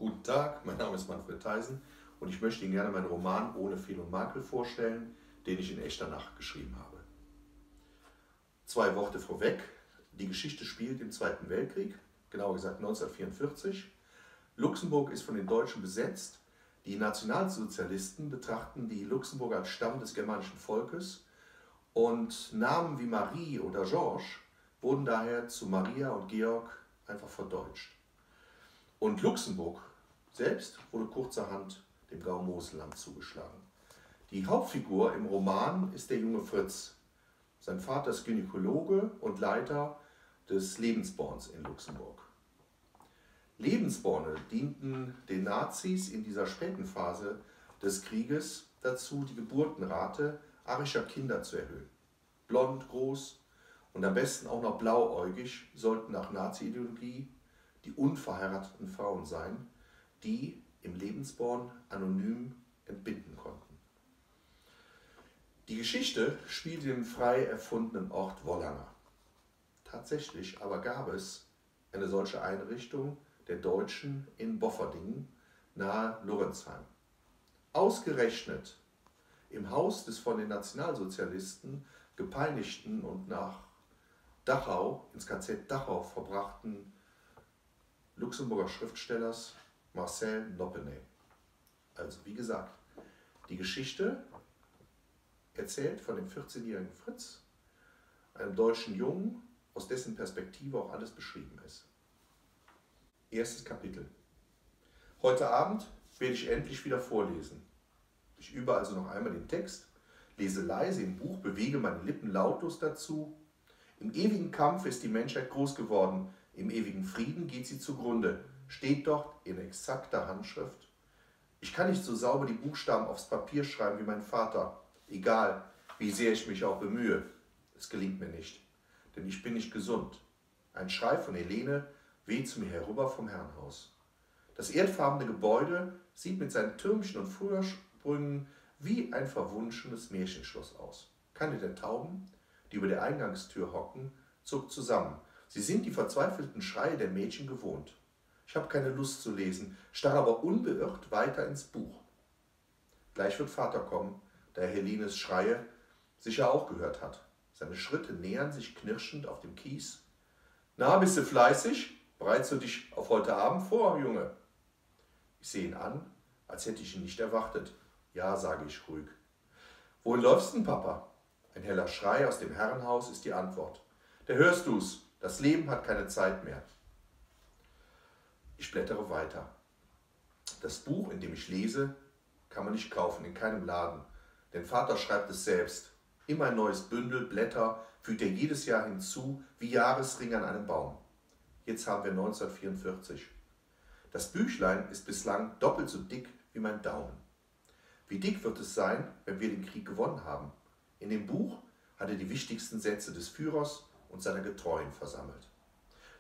Guten Tag, mein Name ist Manfred Theisen und ich möchte Ihnen gerne meinen Roman Ohne Fehl und Makel vorstellen, den ich in echter Nacht geschrieben habe. 2 Worte vorweg. Die Geschichte spielt im Zweiten Weltkrieg, genauer gesagt 1944. Luxemburg ist von den Deutschen besetzt. Die Nationalsozialisten betrachten die Luxemburger als Stamm des germanischen Volkes und Namen wie Marie oder Georges wurden daher zu Maria und Georg einfach verdeutscht. Und Luxemburg selbst wurde kurzerhand dem Gau Moselland zugeschlagen. Die Hauptfigur im Roman ist der junge Fritz. Sein Vater ist Gynäkologe und Leiter des Lebensborns in Luxemburg. Lebensborne dienten den Nazis in dieser späten Phase des Krieges dazu, die Geburtenrate arischer Kinder zu erhöhen. Blond, groß und am besten auch noch blauäugig sollten nach Nazi-Ideologie die unverheirateten Frauen sein, die im Lebensborn anonym entbinden konnten. Die Geschichte spielt im frei erfundenen Ort Wollanger. Tatsächlich aber gab es eine solche Einrichtung der Deutschen in Bofferdingen nahe Lorenzheim. Ausgerechnet im Haus des von den Nationalsozialisten gepeinigten und nach Dachau, ins KZ Dachau verbrachten Luxemburger Schriftstellers Marcel Noppenay. Also wie gesagt, die Geschichte erzählt von dem 14-jährigen Fritz, einem deutschen Jungen, aus dessen Perspektive auch alles beschrieben ist. Erstes Kapitel. Heute Abend werde ich endlich wieder vorlesen. Ich übe also noch einmal den Text, lese leise im Buch, bewege meine Lippen lautlos dazu. Im ewigen Kampf ist die Menschheit groß geworden, im ewigen Frieden geht sie zugrunde, steht dort in exakter Handschrift. Ich kann nicht so sauber die Buchstaben aufs Papier schreiben wie mein Vater, egal wie sehr ich mich auch bemühe. Es gelingt mir nicht, denn ich bin nicht gesund. Ein Schrei von Helene weht zu mir herüber vom Herrenhaus. Das erdfarbene Gebäude sieht mit seinen Türmchen und Feuersprüngen wie ein verwunschenes Märchenschloss aus. Keine der Tauben, die über der Eingangstür hocken, zuckt zusammen. Sie sind die verzweifelten Schreie der Mädchen gewohnt. Ich habe keine Lust zu lesen, starre aber unbeirrt weiter ins Buch. Gleich wird Vater kommen, da er Helenes Schreie sicher auch gehört hat. Seine Schritte nähern sich knirschend auf dem Kies. Na, bist du fleißig? Bereitest du dich auf heute Abend vor, Junge? Ich sehe ihn an, als hätte ich ihn nicht erwartet. Ja, sage ich ruhig. Wohin läufst denn, Papa? Ein heller Schrei aus dem Herrenhaus ist die Antwort. Da hörst du's, das Leben hat keine Zeit mehr. Ich blättere weiter. Das Buch, in dem ich lese, kann man nicht kaufen, in keinem Laden. Denn Vater schreibt es selbst. Immer ein neues Bündel, Blätter, fügt er jedes Jahr hinzu, wie Jahresringe an einem Baum. Jetzt haben wir 1944. Das Büchlein ist bislang doppelt so dick wie mein Daumen. Wie dick wird es sein, wenn wir den Krieg gewonnen haben? In dem Buch hat er die wichtigsten Sätze des Führers und seiner Getreuen versammelt.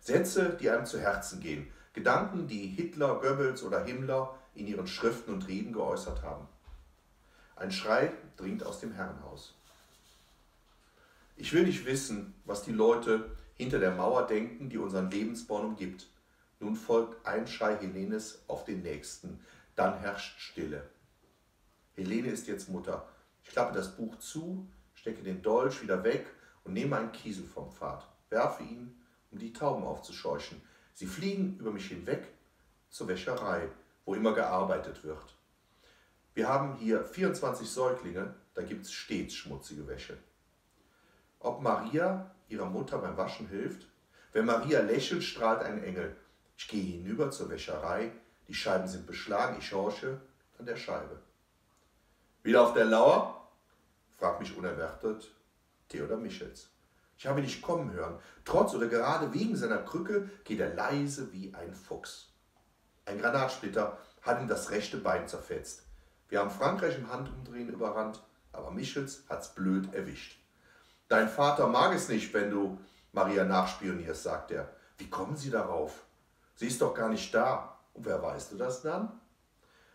Sätze, die einem zu Herzen gehen, Gedanken, die Hitler, Goebbels oder Himmler in ihren Schriften und Reden geäußert haben. Ein Schrei dringt aus dem Herrenhaus. Ich will nicht wissen, was die Leute hinter der Mauer denken, die unseren Lebensborn umgibt. Nun folgt ein Schrei Helenes auf den nächsten. Dann herrscht Stille. Helene ist jetzt Mutter. Ich klappe das Buch zu, stecke den Dolch wieder weg und nehme einen Kiesel vom Pfad. Werfe ihn, um die Tauben aufzuscheuchen. Sie fliegen über mich hinweg zur Wäscherei, wo immer gearbeitet wird. Wir haben hier 24 Säuglinge, da gibt es stets schmutzige Wäsche. Ob Maria ihrer Mutter beim Waschen hilft? Wenn Maria lächelt, strahlt ein Engel. Ich gehe hinüber zur Wäscherei, die Scheiben sind beschlagen, ich horche an der Scheibe. Wieder auf der Lauer? Fragt mich unerwartet Theodor Michels. Ich habe ihn nicht kommen hören. Trotz oder gerade wegen seiner Krücke geht er leise wie ein Fuchs. Ein Granatsplitter hat ihm das rechte Bein zerfetzt. Wir haben Frankreich im Handumdrehen überrannt, aber Michels hat's blöd erwischt. Dein Vater mag es nicht, wenn du Maria nachspionierst, sagt er. Wie kommen Sie darauf? Sie ist doch gar nicht da. Und wer weißt du das dann?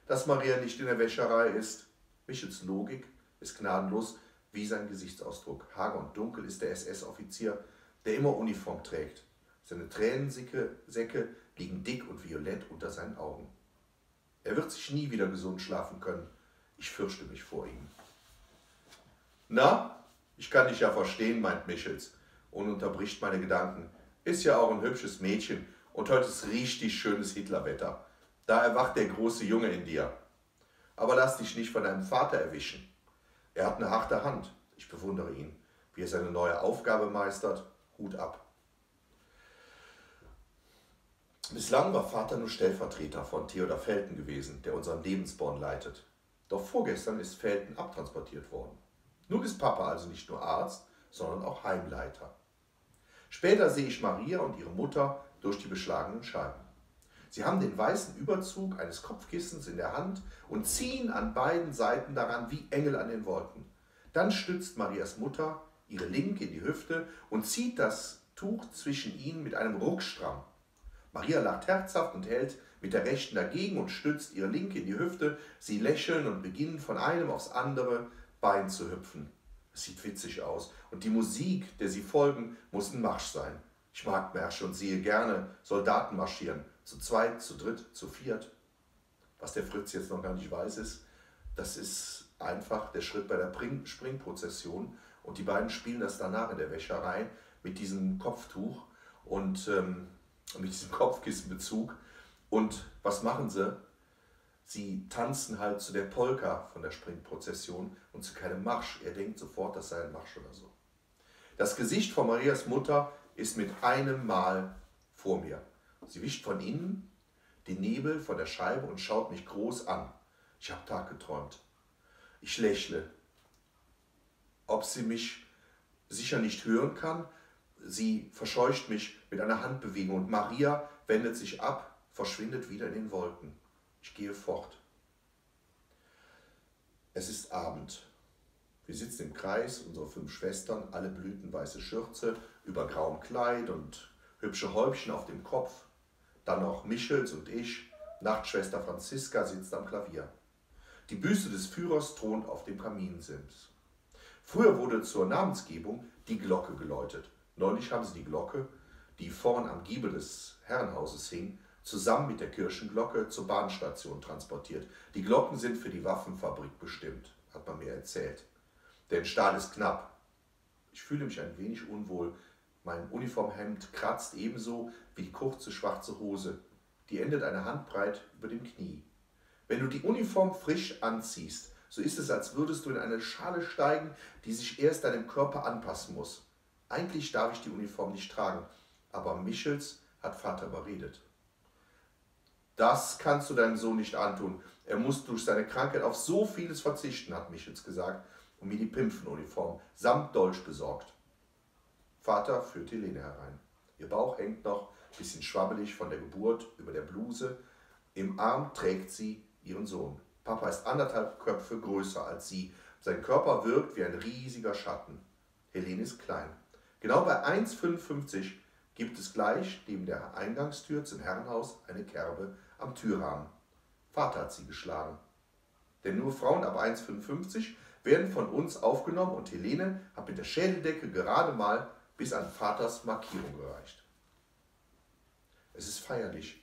Dass Maria nicht in der Wäscherei ist. Michels Logik ist gnadenlos wie sein Gesichtsausdruck. Hager und dunkel ist der SS-Offizier, der immer Uniform trägt. Seine Tränensäcke liegen dick und violett unter seinen Augen. Er wird sich nie wieder gesund schlafen können. Ich fürchte mich vor ihm. Na, ich kann dich ja verstehen, meint Michels und unterbricht meine Gedanken. Ist ja auch ein hübsches Mädchen und heute ist richtig schönes Hitlerwetter. Da erwacht der große Junge in dir. Aber lass dich nicht von deinem Vater erwischen. Er hat eine harte Hand. Ich bewundere ihn, wie er seine neue Aufgabe meistert. Hut ab. Bislang war Vater nur Stellvertreter von Theodor Felten gewesen, der unseren Lebensborn leitet. Doch vorgestern ist Felten abtransportiert worden. Nun ist Papa also nicht nur Arzt, sondern auch Heimleiter. Später sehe ich Maria und ihre Mutter durch die beschlagenen Scheiben. Sie haben den weißen Überzug eines Kopfkissens in der Hand und ziehen an beiden Seiten daran wie Engel an den Wolken. Dann stützt Marias Mutter ihre Linke in die Hüfte und zieht das Tuch zwischen ihnen mit einem Ruck stramm. Maria lacht herzhaft und hält mit der Rechten dagegen und stützt ihre Linke in die Hüfte. Sie lächeln und beginnen von einem aufs andere Bein zu hüpfen. Es sieht witzig aus und die Musik, der sie folgen, muss ein Marsch sein. Ich mag Märsche und sehe gerne Soldaten marschieren, zu zweit, zu dritt, zu viert. Was der Fritz jetzt noch gar nicht weiß, ist, das ist einfach der Schritt bei der Springprozession und die beiden spielen das danach in der Wäscherei mit diesem Kopftuch und mit diesem Kopfkissenbezug. Und was machen sie? Sie tanzen halt zu der Polka von der Springprozession und zu keinem Marsch. Er denkt sofort, das sei ein Marsch oder so. Das Gesicht von Marias Mutter ist mit einem Mal vor mir. Sie wischt von innen den Nebel von der Scheibe und schaut mich groß an. Ich habe Tag geträumt. Ich lächle. Ob sie mich sicher nicht hören kann? Sie verscheucht mich mit einer Handbewegung und Maria wendet sich ab, verschwindet wieder in den Wolken. Ich gehe fort. Es ist Abend. Wir sitzen im Kreis, unsere 5 Schwestern, alle blütenweiße Schürze, über grauem Kleid und hübsche Häubchen auf dem Kopf. Dann noch Michels und ich, Nachtschwester Franziska sitzt am Klavier. Die Büste des Führers thront auf dem Kaminsims. Früher wurde zur Namensgebung die Glocke geläutet. Neulich haben sie die Glocke, die vorn am Giebel des Herrenhauses hing, zusammen mit der Kirchenglocke zur Bahnstation transportiert. Die Glocken sind für die Waffenfabrik bestimmt, hat man mir erzählt. Denn Stahl ist knapp. Ich fühle mich ein wenig unwohl. Mein Uniformhemd kratzt ebenso wie die kurze schwarze Hose. Die endet eine Handbreit über dem Knie. Wenn du die Uniform frisch anziehst, so ist es, als würdest du in eine Schale steigen, die sich erst deinem Körper anpassen muss. Eigentlich darf ich die Uniform nicht tragen, aber Michels hat Vater überredet. Das kannst du deinem Sohn nicht antun. Er muss durch seine Krankheit auf so vieles verzichten, hat Michels gesagt und mir die Pimpfenuniform samt Dolch besorgt. Vater führt Helene herein. Ihr Bauch hängt noch ein bisschen schwabbelig von der Geburt über der Bluse. Im Arm trägt sie ihren Sohn. Papa ist 1,5 Köpfe größer als sie. Sein Körper wirkt wie ein riesiger Schatten. Helene ist klein. Genau bei 1,55 gibt es gleich neben der Eingangstür zum Herrenhaus eine Kerbe am Türrahmen. Vater hat sie geschlagen. Denn nur Frauen ab 1,55 werden von uns aufgenommen und Helene hat mit der Schädeldecke gerade mal bis an Vaters Markierung gereicht. Es ist feierlich,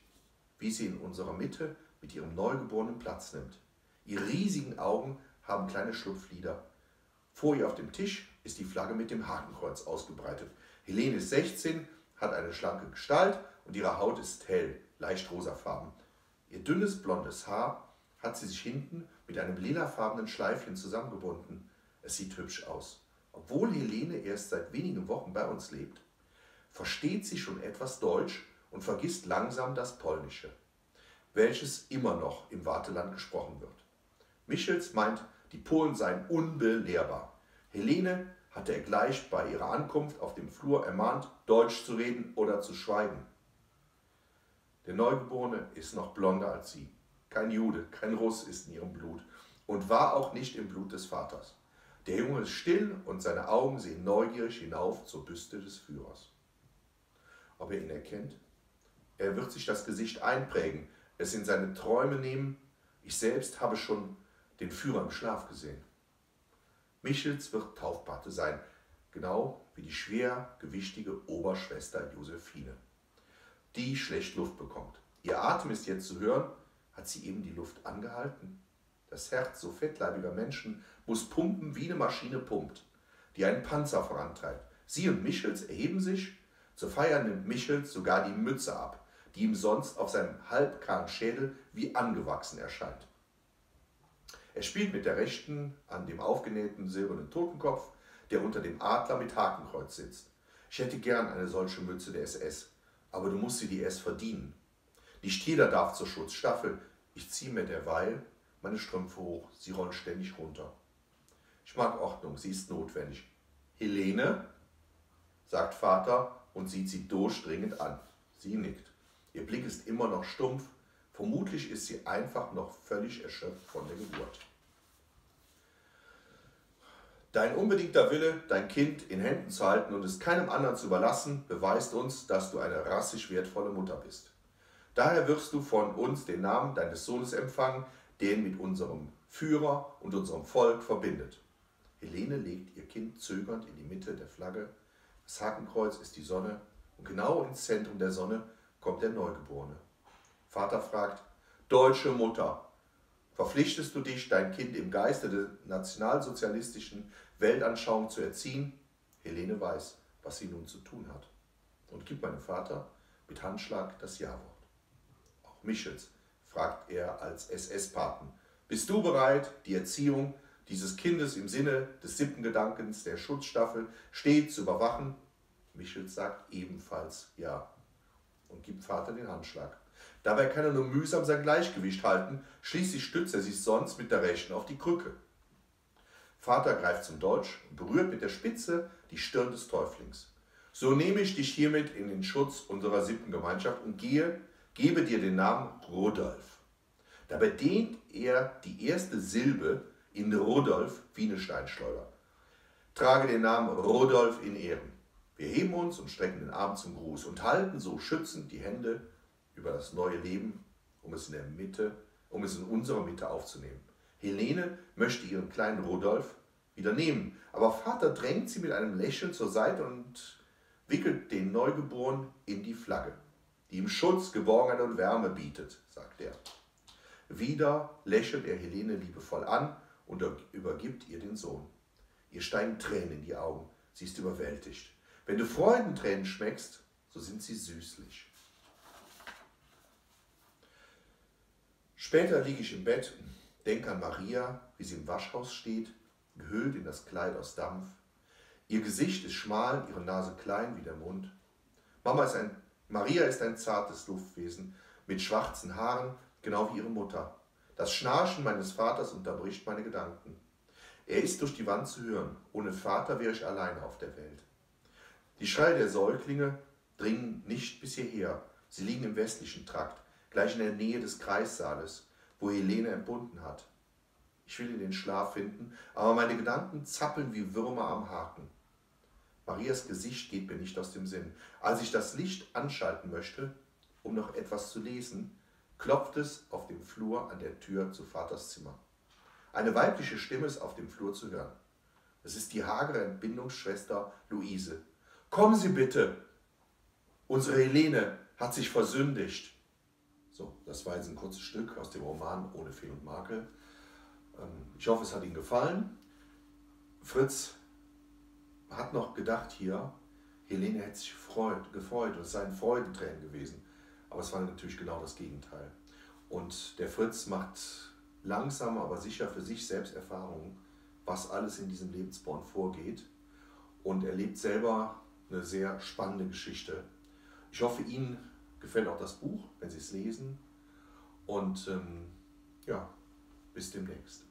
wie sie in unserer Mitte mit ihrem Neugeborenen Platz nimmt. Ihre riesigen Augen haben kleine Schlupflider. Vor ihr auf dem Tisch ist die Flagge mit dem Hakenkreuz ausgebreitet. Helene ist 16, hat eine schlanke Gestalt und ihre Haut ist hell, leicht rosafarben. Ihr dünnes blondes Haar hat sie sich hinten mit einem lilafarbenen Schleifchen zusammengebunden. Es sieht hübsch aus. Obwohl Helene erst seit wenigen Wochen bei uns lebt, versteht sie schon etwas Deutsch und vergisst langsam das Polnische, welches immer noch im Warteland gesprochen wird. Michels meint, die Polen seien unbelehrbar. Helene hatte er gleich bei ihrer Ankunft auf dem Flur ermahnt, Deutsch zu reden oder zu schweigen. Der Neugeborene ist noch blonder als sie. Kein Jude, kein Russ ist in ihrem Blut und war auch nicht im Blut des Vaters. Der Junge ist still und seine Augen sehen neugierig hinauf zur Büste des Führers. Ob er ihn erkennt? Er wird sich das Gesicht einprägen, es in seine Träume nehmen. Ich selbst habe schon den Führer im Schlaf gesehen. Michels wird Taufpate sein, genau wie die schwergewichtige Oberschwester Josephine, die schlecht Luft bekommt. Ihr Atem ist jetzt zu hören, Hat sie eben die Luft angehalten? Das Herz so fettleibiger Menschen muss pumpen, wie eine Maschine pumpt, die einen Panzer vorantreibt. Sie und Michels erheben sich. Zur Feier nimmt Michels sogar die Mütze ab, die ihm sonst auf seinem halbkahlen Schädel wie angewachsen erscheint. Er spielt mit der Rechten an dem aufgenähten silbernen Totenkopf, der unter dem Adler mit Hakenkreuz sitzt. Ich hätte gern eine solche Mütze der SS, aber du musst sie dir erst verdienen. Nicht jeder darf zur Schutzstaffel. Ich ziehe mir derweil meine Strümpfe hoch, sie rollen ständig runter. Ich mag Ordnung, sie ist notwendig. Helene, sagt Vater und sieht sie durchdringend an. Sie nickt. Ihr Blick ist immer noch stumpf. Vermutlich ist sie einfach noch völlig erschöpft von der Geburt. Dein unbedingter Wille, dein Kind in Händen zu halten und es keinem anderen zu überlassen, beweist uns, dass du eine rassisch wertvolle Mutter bist. Daher wirst du von uns den Namen deines Sohnes empfangen, der ihn mit unserem Führer und unserem Volk verbindet. Helene legt ihr Kind zögernd in die Mitte der Flagge. Das Hakenkreuz ist die Sonne und genau ins Zentrum der Sonne kommt der Neugeborene. Vater fragt, deutsche Mutter, verpflichtest du dich, dein Kind im Geiste der nationalsozialistischen Weltanschauung zu erziehen? Helene weiß, was sie nun zu tun hat und gibt meinem Vater mit Handschlag das Ja-Wort. Auch Michels fragt er als SS-Paten, bist du bereit, die Erziehung dieses Kindes im Sinne des Sippengedankens der Schutzstaffel stets zu überwachen? Michels sagt ebenfalls Ja und gibt Vater den Handschlag. Dabei kann er nur mühsam sein Gleichgewicht halten, schließlich stützt er sich sonst mit der Rechten auf die Krücke. Vater greift zum Dolch und berührt mit der Spitze die Stirn des Täuflings. So nehme ich dich hiermit in den Schutz unserer Sippengemeinschaft und gebe dir den Namen Rudolf. Dabei dehnt er die erste Silbe in Rudolf wie eine Steinschleuder. Trage den Namen Rudolf in Ehren. Wir heben uns und strecken den Arm zum Gruß und halten so schützend die Hände über das neue Leben, um es in unserer Mitte aufzunehmen. Helene möchte ihren kleinen Rudolf wieder nehmen, aber Vater drängt sie mit einem Lächeln zur Seite und wickelt den Neugeborenen in die Flagge, die ihm Schutz, Geborgenheit und Wärme bietet, sagt er. Wieder lächelt er Helene liebevoll an und übergibt ihr den Sohn. Ihr steigen Tränen in die Augen, sie ist überwältigt. Wenn du Freudentränen schmeckst, so sind sie süßlich. Später liege ich im Bett, denke an Maria, wie sie im Waschhaus steht, gehüllt in das Kleid aus Dampf. Ihr Gesicht ist schmal, ihre Nase klein wie der Mund. Maria ist ein zartes Luftwesen mit schwarzen Haaren, genau wie ihre Mutter. Das Schnarchen meines Vaters unterbricht meine Gedanken. Er ist durch die Wand zu hören. Ohne Vater wäre ich alleine auf der Welt. Die Schreie der Säuglinge dringen nicht bis hierher. Sie liegen im westlichen Trakt, gleich in der Nähe des Kreissaales, wo Helene entbunden hat. Ich will in den Schlaf finden, aber meine Gedanken zappeln wie Würmer am Haken. Marias Gesicht geht mir nicht aus dem Sinn. Als ich das Licht anschalten möchte, um noch etwas zu lesen, klopft es auf dem Flur an der Tür zu Vaters Zimmer. Eine weibliche Stimme ist auf dem Flur zu hören. Es ist die hagere Entbindungsschwester Luise. Kommen Sie bitte! Unsere Helene hat sich versündigt. So, das war jetzt ein kurzes Stück aus dem Roman Ohne Fehl und Makel. Ich hoffe, es hat Ihnen gefallen. Fritz hat noch gedacht hier, Helene hätte sich gefreut und es seien Freudentränen gewesen. Aber es war natürlich genau das Gegenteil. Und der Fritz macht langsam, aber sicher für sich selbst Erfahrungen, was alles in diesem Lebensborn vorgeht. Und er lebt selber eine sehr spannende Geschichte. Ich hoffe, Ihnen gefällt auch das Buch, wenn Sie es lesen. Und ja, bis demnächst.